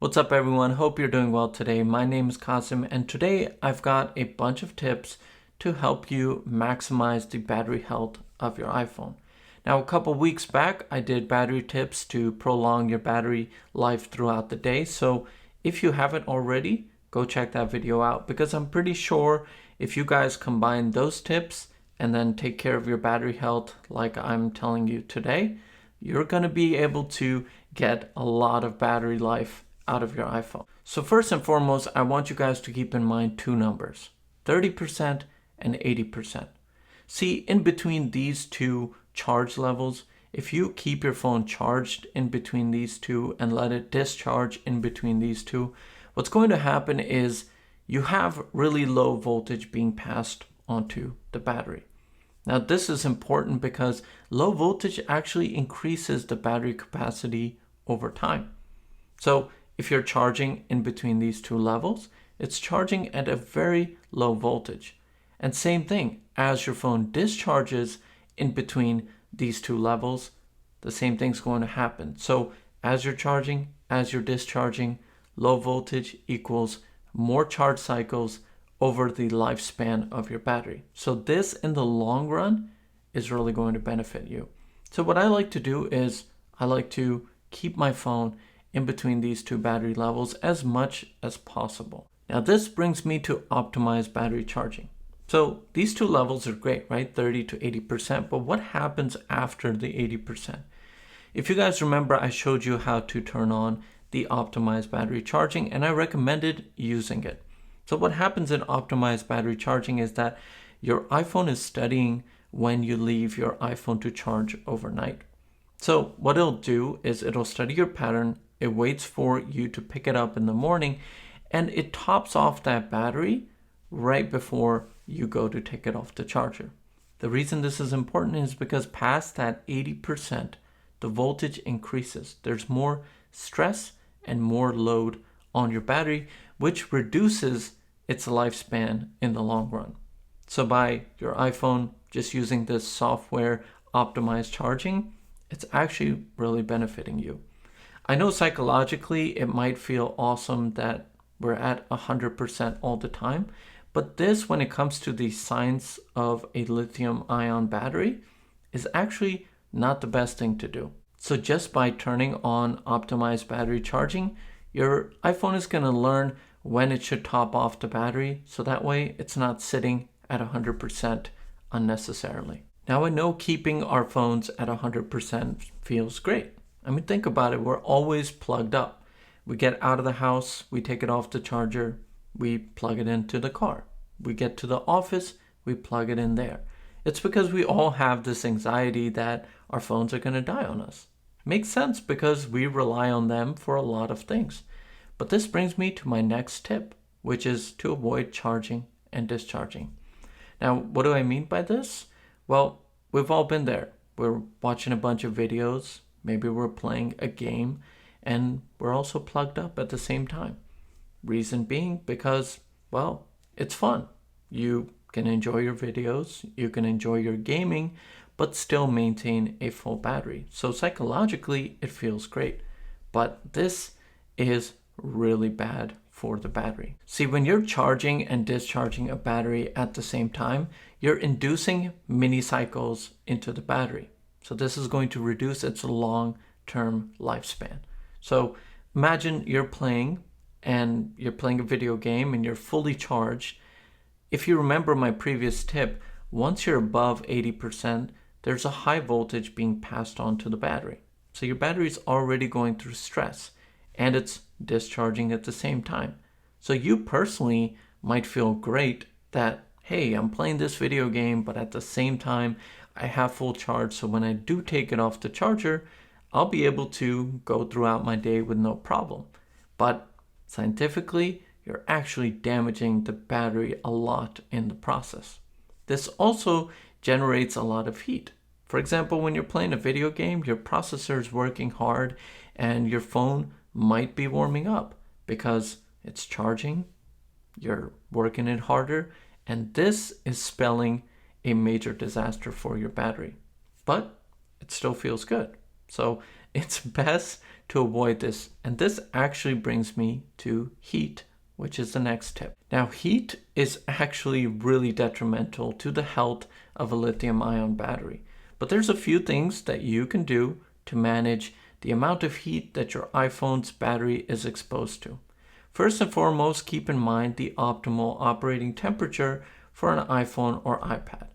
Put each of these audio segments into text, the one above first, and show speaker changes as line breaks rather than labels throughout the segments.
What's up everyone? Hope you're doing well today. My name is Qasim and today I've got a bunch of tips to help you maximize the battery health of your iPhone. Now a couple weeks back I did battery tips to prolong your battery life throughout the day. So if you haven't already, go check that video out because I'm pretty sure if you guys combine those tips and then take care of your battery health like I'm telling you today, you're going to be able to get a lot of battery life out of your iPhone. So first and foremost, I want you guys to keep in mind two numbers, 30% and 80%. See, in between these two charge levels, if you keep your phone charged in between these two and let it discharge in between these two, what's going to happen is you have really low voltage being passed onto the battery. Now this is important because low voltage actually increases the battery capacity over time. So if you're charging in between these two levels, it's charging at a very low voltage. And same thing, as your phone discharges in between these two levels, the same thing's going to happen. So as you're charging, as you're discharging, low voltage equals more charge cycles over the lifespan of your battery. So this in the long run is really going to benefit you. So what I like to do is I like to keep my phone in between these two battery levels as much as possible. Now this brings me to optimized battery charging. So these two levels are great, right? 30 to 80%, but what happens after the 80%? If you guys remember, I showed you how to turn on the optimized battery charging and I recommended using it. So what happens in optimized battery charging is that your iPhone is studying when you leave your iPhone to charge overnight. So what it'll do is it'll study your pattern, it waits for you to pick it up in the morning, and it tops off that battery right before you go to take it off the charger. The reason this is important is because past that 80%, the voltage increases. There's more stress and more load on your battery, which reduces its lifespan in the long run. So by your iPhone just using this software optimized charging, it's actually really benefiting you. I know psychologically it might feel awesome that we're at 100% all the time, but this, when it comes to the science of a lithium-ion battery, is actually not the best thing to do. So just by turning on optimized battery charging, your iPhone is going to learn when it should top off the battery, so that way it's not sitting at 100% unnecessarily. Now I know keeping our phones at 100% feels great. I mean, think about it, we're always plugged up. We get out of the house, we take it off the charger, we plug it into the car. We get to the office, we plug it in there. It's because we all have this anxiety that our phones are going to die on us. Makes sense because we rely on them for a lot of things. But this brings me to my next tip, which is to avoid charging and discharging. Now, what do I mean by this? Well, we've all been there. We're watching a bunch of videos, maybe we're playing a game, and we're also plugged up at the same time. Reason being because, well, it's fun. You can enjoy your videos, you can enjoy your gaming, but still maintain a full battery. So psychologically, it feels great. But this is really bad for the battery. See, when you're charging and discharging a battery at the same time, you're inducing mini cycles into the battery. So this is going to reduce its long-term lifespan. So imagine you're playing a video game and you're fully charged. If you remember my previous tip, once you're above 80%, there's a high voltage being passed on to the battery. So your battery is already going through stress and it's discharging at the same time. So you personally might feel great that, hey, I'm playing this video game, but at the same time, I have full charge. So when I do take it off the charger, I'll be able to go throughout my day with no problem. But scientifically, you're actually damaging the battery a lot in the process. This also generates a lot of heat. For example, when you're playing a video game, your processor is working hard and your phone might be warming up because it's charging, you're working it harder, and this is spelling a major disaster for your battery. But it still feels good. So it's best to avoid this. And this actually brings me to heat, which is the next tip. Now, heat is actually really detrimental to the health of a lithium-ion battery. But there's a few things that you can do to manage the amount of heat that your iPhone's battery is exposed to. First and foremost, keep in mind the optimal operating temperature for an iPhone or iPad.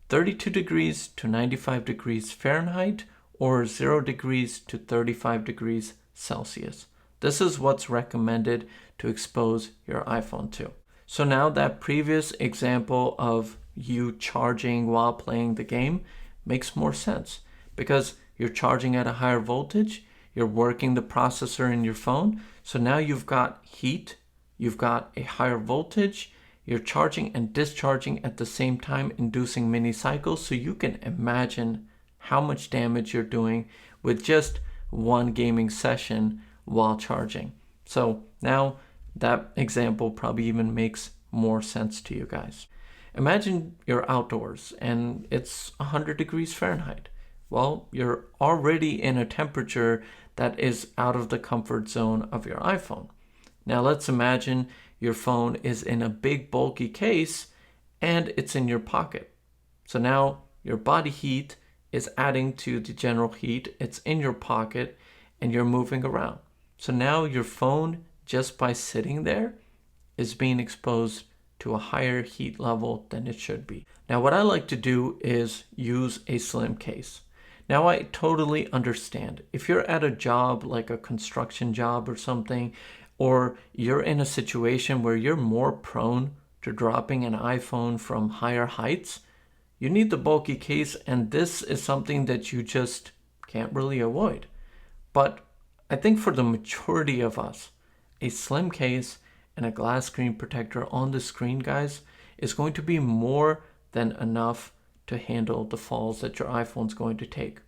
32 degrees to 95 degrees Fahrenheit or 0 degrees to 35 degrees Celsius. This is what's recommended to expose your iPhone to. So now that previous example of you charging while playing the game makes more sense because you're charging at a higher voltage, you're working the processor in your phone, so now you've got heat, you've got a higher voltage, you're charging and discharging at the same time, inducing mini cycles, so you can imagine how much damage you're doing with just one gaming session while charging. So now that example probably even makes more sense to you guys. Imagine you're outdoors and it's 100 degrees Fahrenheit. Well, you're already in a temperature that is out of the comfort zone of your iPhone. Now let's imagine your phone is in a big bulky case and it's in your pocket. So now your body heat is adding to the general heat. It's in your pocket and you're moving around. So now your phone, just by sitting there, is being exposed to a higher heat level than it should be. Now what I like to do is use a slim case. Now I totally understand. If you're at a job like a construction job or something, or you're in a situation where you're more prone to dropping an iPhone from higher heights, you need the bulky case, and this is something that you just can't really avoid. But I think for the majority of us, a slim case and a glass screen protector on the screen, guys, is going to be more than enough to handle the falls that your iPhone's going to take.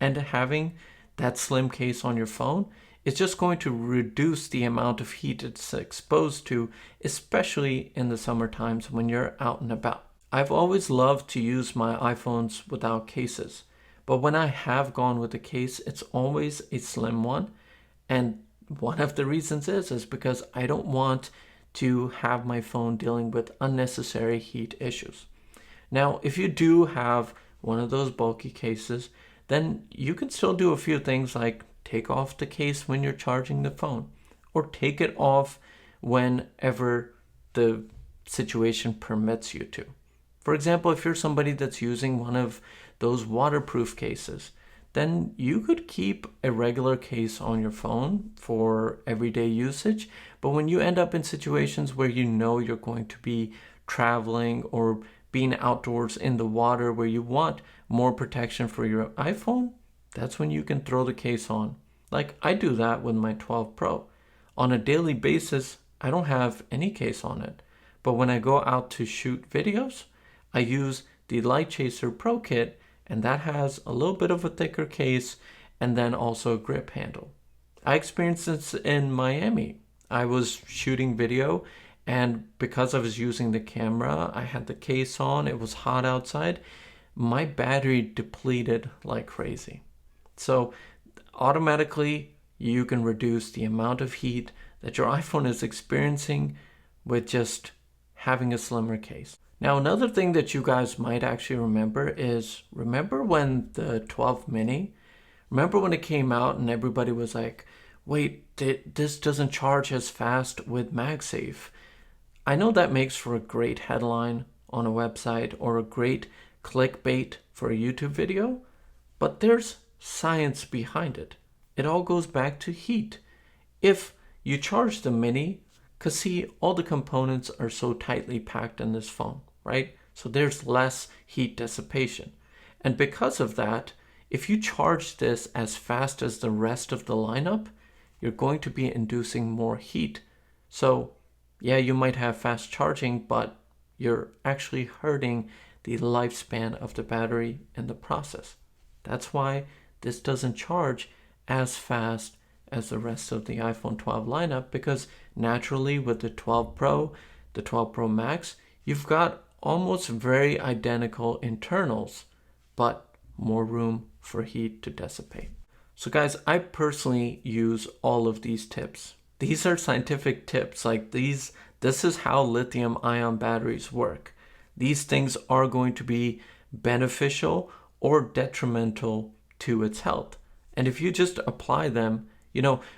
And having that slim case on your phone is just going to reduce the amount of heat it's exposed to, especially in the summer times when you're out and about. I've always loved to use my iPhones without cases, but when I have gone with a case, it's always a slim one. And one of the reasons is because I don't want to have my phone dealing with unnecessary heat issues. Now, if you do have one of those bulky cases, then you can still do a few things like take off the case when you're charging the phone, or take it off whenever the situation permits you to. For example, if you're somebody that's using one of those waterproof cases, then you could keep a regular case on your phone for everyday usage. But when you end up in situations where you know you're going to be traveling or being outdoors in the water where you want more protection for your iPhone, that's when you can throw the case on. Like I do that with my 12 Pro. On a daily basis, I don't have any case on it. But when I go out to shoot videos, I use the Light Chaser Pro Kit, and that has a little bit of a thicker case and then also a grip handle. I experienced this in Miami. I was shooting video, and because I was using the camera, I had the case on, it was hot outside, my battery depleted like crazy. So automatically you can reduce the amount of heat that your iPhone is experiencing with just having a slimmer case. Now, another thing that you guys might actually remember is, remember when the 12 mini, remember when it came out and everybody was like, wait, this doesn't charge as fast with Magsafe. I know that makes for a great headline on a website or a great clickbait for a YouTube video, but there's science behind it. It all goes back to heat. If you charge the mini, because see, all the components are so tightly packed in this phone, right? So there's less heat dissipation. And because of that, if you charge this as fast as the rest of the lineup, you're going to be inducing more heat. So yeah, you might have fast charging, but you're actually hurting the lifespan of the battery in the process. That's why this doesn't charge as fast as the rest of the iPhone 12 lineup, because naturally with the 12 Pro, the 12 Pro Max, you've got almost very identical internals, but more room for heat to dissipate. So guys, I personally use all of these tips. These are scientific tips. Like this is how lithium ion batteries work. These things are going to be beneficial or detrimental to its health. And if you just apply them,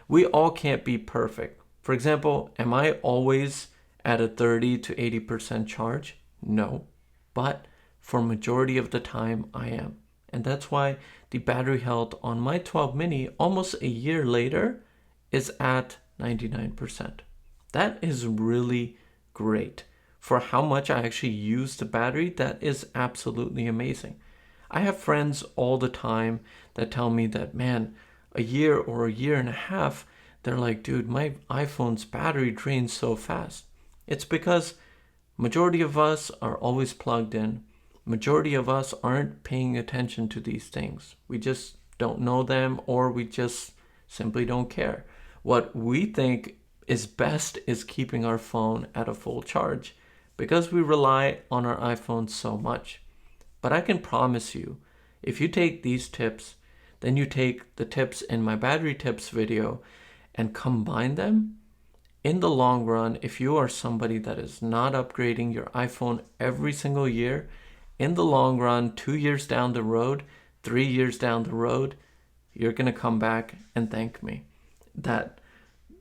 we all can't be perfect. For example, am I always at a 30 to 80% charge? No. But for majority of the time, I am. And that's why the battery health on my 12 mini almost a year later is at 99%. That is really great. For how much I actually use the battery, that is absolutely amazing. I have friends all the time that tell me that, man, a year or a year and a half, they're like, dude, my iPhone's battery drains so fast. It's because majority of us are always plugged in. Majority of us aren't paying attention to these things. We just don't know them, or we just simply don't care. What we think is best is keeping our phone at a full charge because we rely on our iPhone so much. But I can promise you, if you take these tips, then you take the tips in my battery tips video and combine them, in the long run, if you are somebody that is not upgrading your iPhone every single year, in the long run, 2 years down the road, 3 years down the road, you're going to come back and thank me that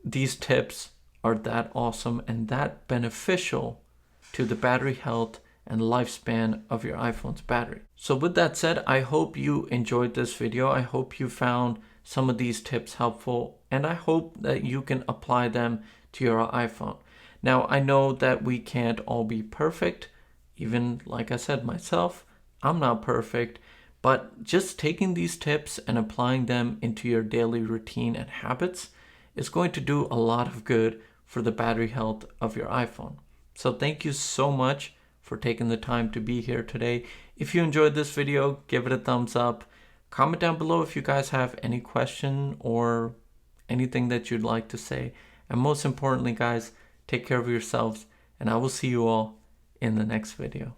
these tips are that awesome and that beneficial to the battery health and lifespan of your iPhone's battery. So with that said, I hope you enjoyed this video. I hope you found some of these tips helpful, and I hope that you can apply them to your iPhone. Now, I know that we can't all be perfect. Even like I said myself, I'm not perfect, but just taking these tips and applying them into your daily routine and habits is going to do a lot of good for the battery health of your iPhone. So thank you so much for taking the time to be here today. If you enjoyed this video, give it a thumbs up. Comment down below if you guys have any question or anything that you'd like to say. And most importantly, guys, take care of yourselves, and I will see you all in the next video.